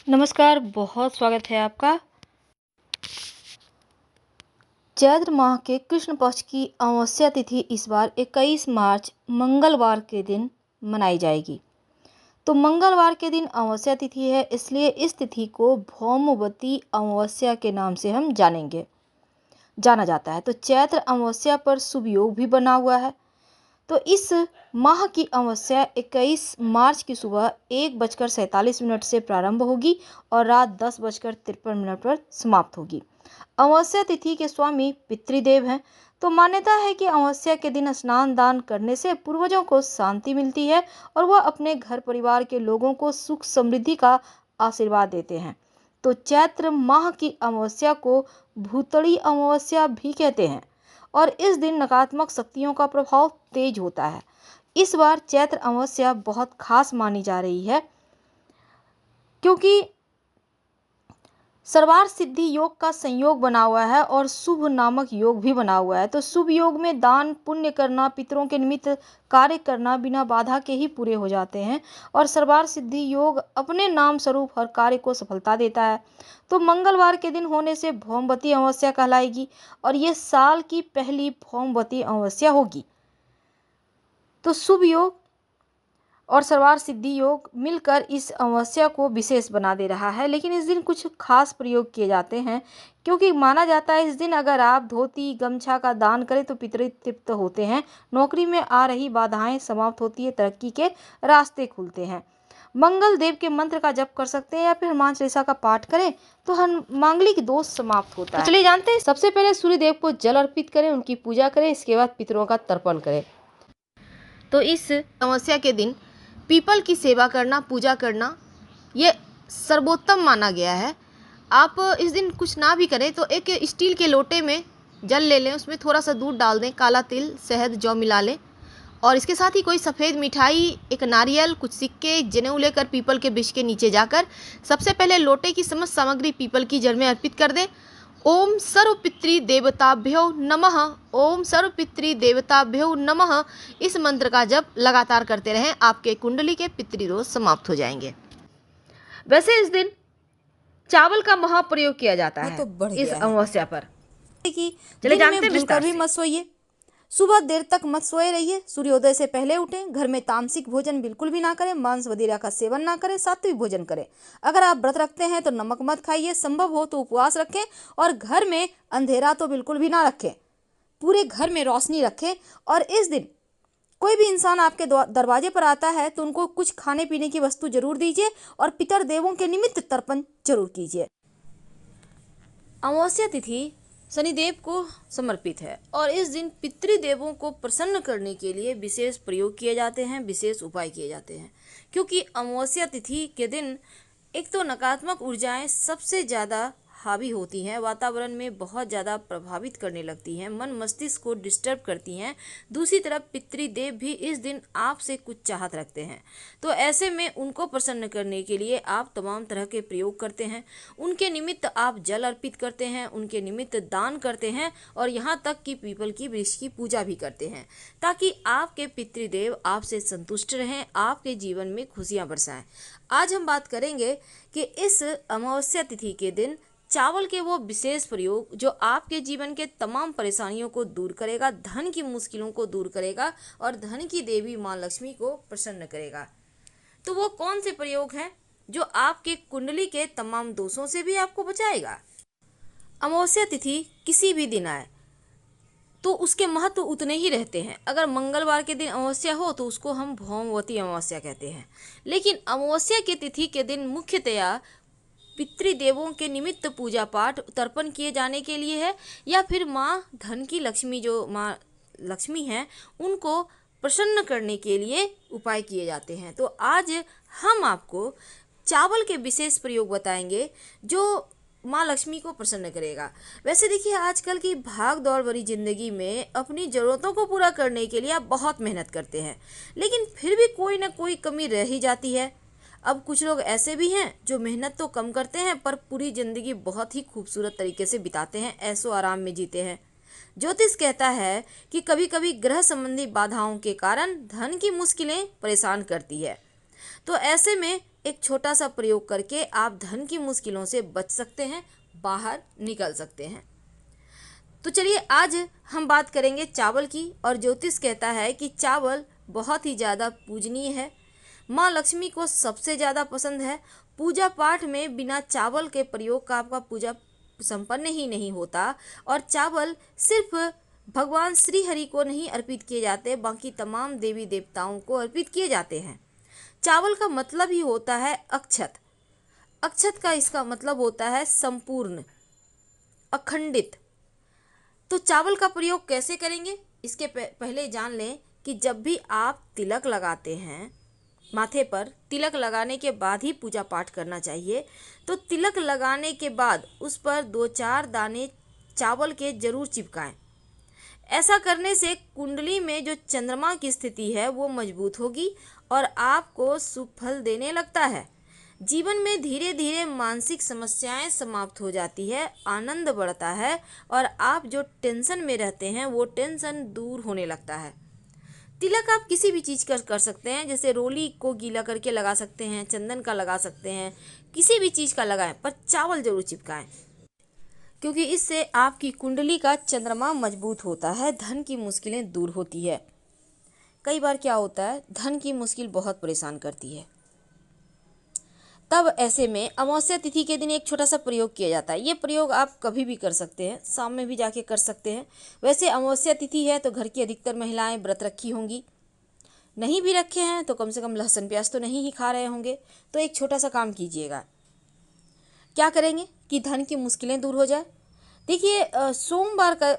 नमस्कार, बहुत स्वागत है आपका। चैत्र माह के कृष्ण पक्ष की अमावस्या तिथि इस बार 21 मार्च मंगलवार के दिन मनाई जाएगी। तो मंगलवार के दिन अमावस्या तिथि है, इसलिए इस तिथि को भौमवती अमावस्या के नाम से हम जाना जाता है। तो चैत्र अमावस्या पर शुभ योग भी बना हुआ है। तो इस माह की अमावस्या 21 मार्च की सुबह 1:47 से प्रारंभ होगी और रात 10:53 पर समाप्त होगी। अमावस्या तिथि के स्वामी पितृदेव हैं। तो मान्यता है कि अमावस्या के दिन स्नान दान करने से पूर्वजों को शांति मिलती है और वह अपने घर परिवार के लोगों को सुख समृद्धि का आशीर्वाद देते हैं। तो चैत्र माह की अमावस्या को भूतड़ी अमावस्या भी कहते हैं और इस दिन नकारात्मक शक्तियों का प्रभाव तेज होता है। इस बार चैत्र अमावस्या बहुत खास मानी जा रही है क्योंकि सर्वार्थ सिद्धि योग का संयोग बना हुआ है और शुभ नामक योग भी बना हुआ है। तो शुभ योग में दान पुण्य करना, पितरों के निमित्त कार्य करना बिना बाधा के ही पूरे हो जाते हैं और सर्वार्थ सिद्धि योग अपने नाम स्वरूप हर कार्य को सफलता देता है। तो मंगलवार के दिन होने से भौमवती अमावस्या कहलाएगी और ये साल की पहली भौमवती अमावस्या होगी। तो शुभ योग और सर्वार्थ सिद्धि योग मिलकर इस अमावस्या को विशेष बना दे रहा है। लेकिन इस दिन कुछ खास प्रयोग किए जाते हैं क्योंकि माना जाता है इस दिन अगर आप धोती गमछा का दान करें तो पितृ तृप्त होते हैं, नौकरी में आ रही बाधाएं समाप्त होती है, तरक्की के रास्ते खुलते हैं। मंगल देव के मंत्र का जप कर सकते हैं या फिर हनुमान चालीसा का पाठ करें तो हम मांगलिक दोष समाप्त होता है। तो चलिए जानते हैं, सबसे पहले सूर्य देव को जल अर्पित करें, उनकी पूजा करें, इसके बाद पितरों का तर्पण करें। तो इस अमावस्या के दिन पीपल की सेवा करना, पूजा करना ये सर्वोत्तम माना गया है। आप इस दिन कुछ ना भी करें तो एक स्टील के लोटे में जल ले लें, उसमें थोड़ा सा दूध डाल दें, काला तिल शहद जौ मिला लें और इसके साथ ही कोई सफ़ेद मिठाई, एक नारियल, कुछ सिक्के, एक जनेऊ लेकर पीपल के वृक्ष के नीचे जाकर सबसे पहले लोटे की समस्त सामग्री पीपल की जड़ में अर्पित कर दें। ओम सर्वपितृ देवताभ्यो नमः, ओम सर्वपितृ देवताभ्यो नमः, इस मंत्र का जप लगातार करते रहें, आपके कुंडली के पितृदोष समाप्त हो जाएंगे। वैसे इस दिन चावल का महाप्रयोग किया जाता है तो इस अमावस्या पर। चले जानते हैं विस्तार से। मत सोइए, सुबह देर तक मत सोए रहिए, सूर्योदय से पहले उठें, घर में तामसिक भोजन बिल्कुल भी ना करें, मांस वगैरह का सेवन ना करें, सात्विक भोजन करें। अगर आप व्रत रखते हैं तो नमक मत खाइए, संभव हो तो उपवास रखें और घर में अंधेरा तो बिल्कुल भी ना रखें, पूरे घर में रोशनी रखें। और इस दिन कोई भी इंसान आपके दरवाजे पर आता है तो उनको कुछ खाने पीने की वस्तु जरूर दीजिए और पितर देवों के निमित्त तर्पण जरूर कीजिए। अमावस्या तिथि शनिदेव को समर्पित है और इस दिन पितृदेवों को प्रसन्न करने के लिए विशेष प्रयोग किए जाते हैं, विशेष उपाय किए जाते हैं। क्योंकि अमावस्या तिथि के दिन एक तो नकारात्मक ऊर्जाएं सबसे ज़्यादा हावी होती हैं, वातावरण में बहुत ज़्यादा प्रभावित करने लगती हैं, मन मस्तिष्क को डिस्टर्ब करती हैं। दूसरी तरफ पितृदेव भी इस दिन आपसे कुछ चाहत रखते हैं, तो ऐसे में उनको प्रसन्न करने के लिए आप तमाम तरह के प्रयोग करते हैं। उनके निमित्त आप जल अर्पित करते हैं, उनके निमित्त दान करते हैं और यहाँ तक कि पीपल की वृक्ष की पूजा भी करते हैं ताकि आपके पितृदेव आपसे संतुष्ट रहें, आपके जीवन में खुशियाँ बरसाएं। आज हम बात करेंगे कि इस अमावस्या तिथि के दिन चावल के वो विशेष प्रयोग जो आपके जीवन के तमाम परेशानियों को दूर करेगा, धन की मुश्किलों को दूर करेगा और धन की देवी माँ लक्ष्मी को प्रसन्न करेगा। तो वो कौन से प्रयोग हैं जो आपके कुंडली के तमाम दोषों से भी आपको बचाएगा। अमावस्या तिथि किसी भी दिन आए तो उसके महत्व उतने ही रहते हैं। अगर मंगलवार के दिन अमावस्या हो तो उसको हम भौमवती अमावस्या कहते हैं, लेकिन अमावस्या की तिथि के दिन मुख्यतया पितृदेवों के निमित्त पूजा पाठ तर्पण किए जाने के लिए है या फिर माँ धन की लक्ष्मी, जो माँ लक्ष्मी हैं, उनको प्रसन्न करने के लिए उपाय किए जाते हैं। तो आज हम आपको चावल के विशेष प्रयोग बताएंगे जो माँ लक्ष्मी को प्रसन्न करेगा। वैसे देखिए, आजकल की भाग दौड़ भरी जिंदगी में अपनी ज़रूरतों को पूरा करने के लिए आप बहुत मेहनत करते हैं, लेकिन फिर भी कोई ना कोई कमी रह ही जाती है। अब कुछ लोग ऐसे भी हैं जो मेहनत तो कम करते हैं पर पूरी ज़िंदगी बहुत ही खूबसूरत तरीके से बिताते हैं, ऐशो आराम में जीते हैं। ज्योतिष कहता है कि कभी कभी ग्रह संबंधी बाधाओं के कारण धन की मुश्किलें परेशान करती है, तो ऐसे में एक छोटा सा प्रयोग करके आप धन की मुश्किलों से बच सकते हैं, बाहर निकल सकते हैं। तो चलिए आज हम बात करेंगे चावल की। और ज्योतिष कहता है कि चावल बहुत ही ज़्यादा पूजनीय है, माँ लक्ष्मी को सबसे ज़्यादा पसंद है। पूजा पाठ में बिना चावल के प्रयोग का आपका पूजा संपन्न ही नहीं होता। और चावल सिर्फ भगवान श्री हरि को नहीं अर्पित किए जाते, बाकी तमाम देवी देवताओं को अर्पित किए जाते हैं। चावल का मतलब ही होता है अक्षत। अक्षत का इसका मतलब होता है संपूर्ण, अखंडित। तो चावल का प्रयोग कैसे करेंगे, इसके पहले जान लें कि जब भी आप तिलक लगाते हैं, माथे पर तिलक लगाने के बाद ही पूजा पाठ करना चाहिए। तो तिलक लगाने के बाद उस पर 2-4 दाने चावल के जरूर चिपकाएं। ऐसा करने से कुंडली में जो चंद्रमा की स्थिति है वो मजबूत होगी और आपको शुभ फल देने लगता है। जीवन में धीरे धीरे मानसिक समस्याएं समाप्त हो जाती है, आनंद बढ़ता है और आप जो टेंशन में रहते हैं वो टेंशन दूर होने लगता है। तिलक आप किसी भी चीज़ का कर सकते हैं, जैसे रोली को गीला करके लगा सकते हैं, चंदन का लगा सकते हैं, किसी भी चीज़ का लगाएं, पर चावल जरूर चिपकाएं, क्योंकि इससे आपकी कुंडली का चंद्रमा मजबूत होता है, धन की मुश्किलें दूर होती है। कई बार क्या होता है, धन की मुश्किल बहुत परेशान करती है। तब ऐसे में अमावस्या तिथि के दिन एक छोटा सा प्रयोग किया जाता है। ये प्रयोग आप कभी भी कर सकते हैं, शाम में भी जाके कर सकते हैं। वैसे अमावस्या तिथि है तो घर की अधिकतर महिलाएं व्रत रखी होंगी, नहीं भी रखे हैं तो कम से कम लहसुन प्याज तो नहीं ही खा रहे होंगे। तो एक छोटा सा काम कीजिएगा, क्या करेंगे कि धन की मुश्किलें दूर हो जाए। देखिए, सोमवार का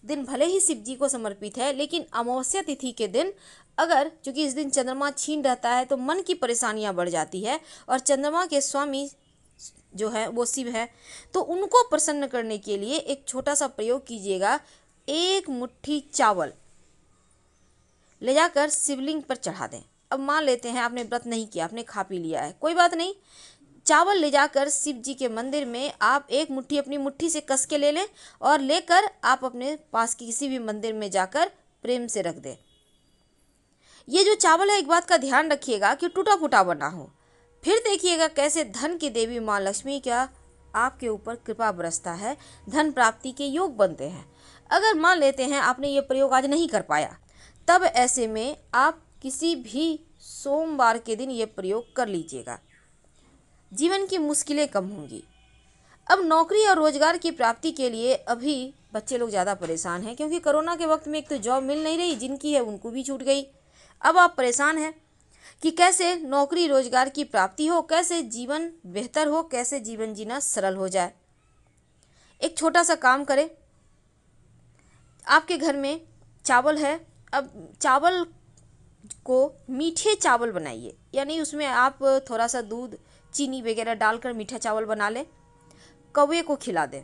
दिन भले ही शिव जी को समर्पित है, लेकिन अमावस्या तिथि के दिन अगर, चूंकि इस दिन चंद्रमा क्षीण रहता है तो मन की परेशानियां बढ़ जाती है, और चंद्रमा के स्वामी जो है वो शिव है, तो उनको प्रसन्न करने के लिए एक छोटा सा प्रयोग कीजिएगा। एक मुट्ठी चावल ले जाकर शिवलिंग पर चढ़ा दें। अब मान लेते हैं आपने व्रत नहीं किया, आपने खा पी लिया है, कोई बात नहीं, चावल ले जाकर शिव जी के मंदिर में आप एक मुट्ठी अपनी मुट्ठी से कस के ले लें और लेकर आप अपने पास की किसी भी मंदिर में जाकर प्रेम से रख दें। ये जो चावल है, एक बात का ध्यान रखिएगा कि टूटा फूटा बना हो। फिर देखिएगा कैसे धन की देवी माँ लक्ष्मी का आपके ऊपर कृपा बरसता है, धन प्राप्ति के योग बनते हैं। अगर मान लेते हैं आपने ये प्रयोग आज नहीं कर पाया, तब ऐसे में आप किसी भी सोमवार के दिन ये प्रयोग कर लीजिएगा, जीवन की मुश्किलें कम होंगी। अब नौकरी और रोजगार की प्राप्ति के लिए अभी बच्चे लोग ज़्यादा परेशान हैं, क्योंकि कोरोना के वक्त में एक तो जॉब मिल नहीं रही, जिनकी है उनको भी छूट गई। अब आप परेशान हैं कि कैसे नौकरी रोजगार की प्राप्ति हो, कैसे जीवन बेहतर हो, कैसे जीवन जीना सरल हो जाए। एक छोटा सा काम करें, आपके घर में चावल है, अब चावल को मीठे चावल बनाइए, यानी उसमें आप थोड़ा सा दूध चीनी वगैरह डालकर मीठा चावल बना लें, कौवे को खिला दें,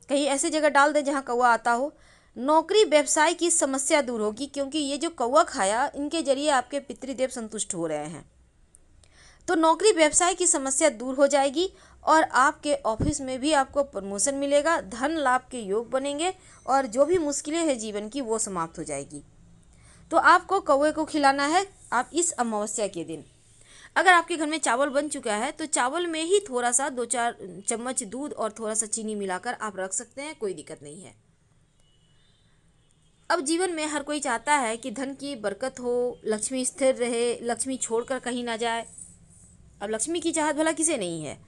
कहीं ऐसी जगह डाल दें जहां कौवा आता हो। नौकरी व्यवसाय की समस्या दूर होगी, क्योंकि ये जो कौवा खाया, इनके जरिए आपके पितृदेव संतुष्ट हो रहे हैं। तो नौकरी व्यवसाय की समस्या दूर हो जाएगी और आपके ऑफिस में भी आपको प्रमोशन मिलेगा, धन लाभ के योग बनेंगे और जो भी मुश्किलें हैं जीवन की वो समाप्त हो जाएगी। तो आपको कौवे को खिलाना है आप इस अमावस्या के दिन। अगर आपके घर में चावल बन चुका है तो चावल में ही थोड़ा सा 2-4 चम्मच दूध और थोड़ा सा चीनी मिलाकर आप रख सकते हैं, कोई दिक्कत नहीं है। अब जीवन में हर कोई चाहता है कि धन की बरकत हो, लक्ष्मी स्थिर रहे, लक्ष्मी छोड़कर कहीं ना जाए। अब लक्ष्मी की चाहत भला किसे नहीं है,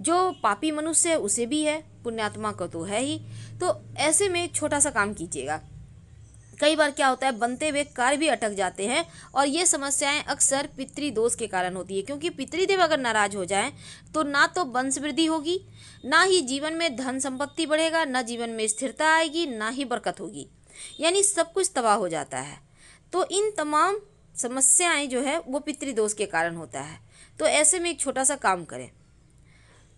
जो पापी मनुष्य है उसे भी है, पुण्यात्मा को तो है ही। तो ऐसे में एक छोटा सा काम कीजिएगा। कई बार क्या होता है, बनते हुए कार्य भी अटक जाते हैं और ये समस्याएं अक्सर पितृदोष के कारण होती है, क्योंकि पितृदेव अगर नाराज हो जाएं तो ना तो वंश वृद्धि होगी, ना ही जीवन में धन संपत्ति बढ़ेगा, ना जीवन में स्थिरता आएगी, ना ही बरकत होगी, यानी सब कुछ तबाह हो जाता है। तो इन तमाम समस्याएं जो है वो पितृदोष के कारण होता है। तो ऐसे में एक छोटा सा काम करें,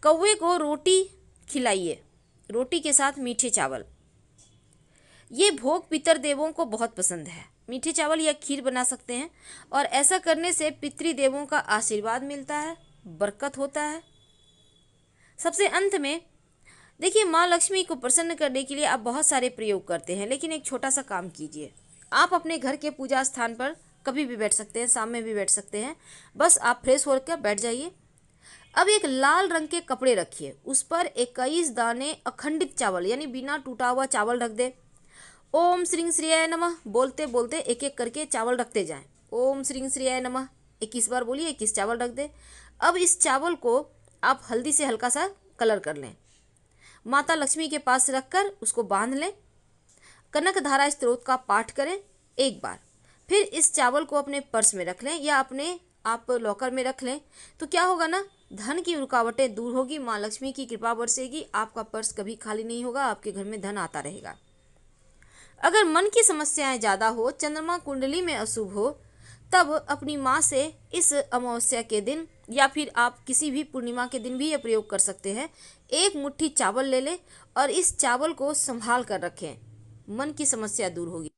कौवे को रोटी खिलाइए, रोटी के साथ मीठे चावल। ये भोग पितर देवों को बहुत पसंद है। मीठे चावल या खीर बना सकते हैं और ऐसा करने से पितृदेवों का आशीर्वाद मिलता है, बरकत होता है। सबसे अंत में देखिए, माँ लक्ष्मी को प्रसन्न करने के लिए आप बहुत सारे प्रयोग करते हैं, लेकिन एक छोटा सा काम कीजिए। आप अपने घर के पूजा स्थान पर कभी भी बैठ सकते हैं, शाम में भी बैठ सकते हैं। बस आप फ्रेश होकर बैठ जाइए। अब एक लाल रंग के कपड़े रखिए, उस पर 21 दाने अखंडित चावल यानी बिना टूटा हुआ चावल रख दे। ओम श्रीं श्रीयाय नमः बोलते बोलते एक एक करके चावल रखते जाएं। ओम श्रीं श्रीयाय नमः 21 बार बोलिए, 21 चावल रख दे। अब इस चावल को आप हल्दी से हल्का सा कलर कर लें, माता लक्ष्मी के पास रखकर उसको बांध लें। कनक धारा स्त्रोत का पाठ करें एक बार। फिर इस चावल को अपने पर्स में रख लें या अपने आप लॉकर में रख लें। तो क्या होगा ना, धन की रुकावटें दूर होगी, माँ लक्ष्मी की कृपा बरसेगी, आपका पर्स कभी खाली नहीं होगा, आपके घर में धन आता रहेगा। अगर मन की समस्याएं ज़्यादा हो, चंद्रमा कुंडली में अशुभ हो, तब अपनी माँ से इस अमावस्या के दिन या फिर आप किसी भी पूर्णिमा के दिन भी ये प्रयोग कर सकते हैं। एक मुट्ठी चावल ले लें और इस चावल को संभाल कर रखें, मन की समस्या दूर होगी।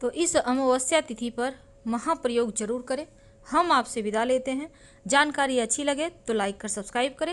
तो इस अमावस्या तिथि पर महाप्रयोग जरूर करें। हम आपसे विदा लेते हैं। जानकारी अच्छी लगे तो लाइक कर सब्सक्राइब करें।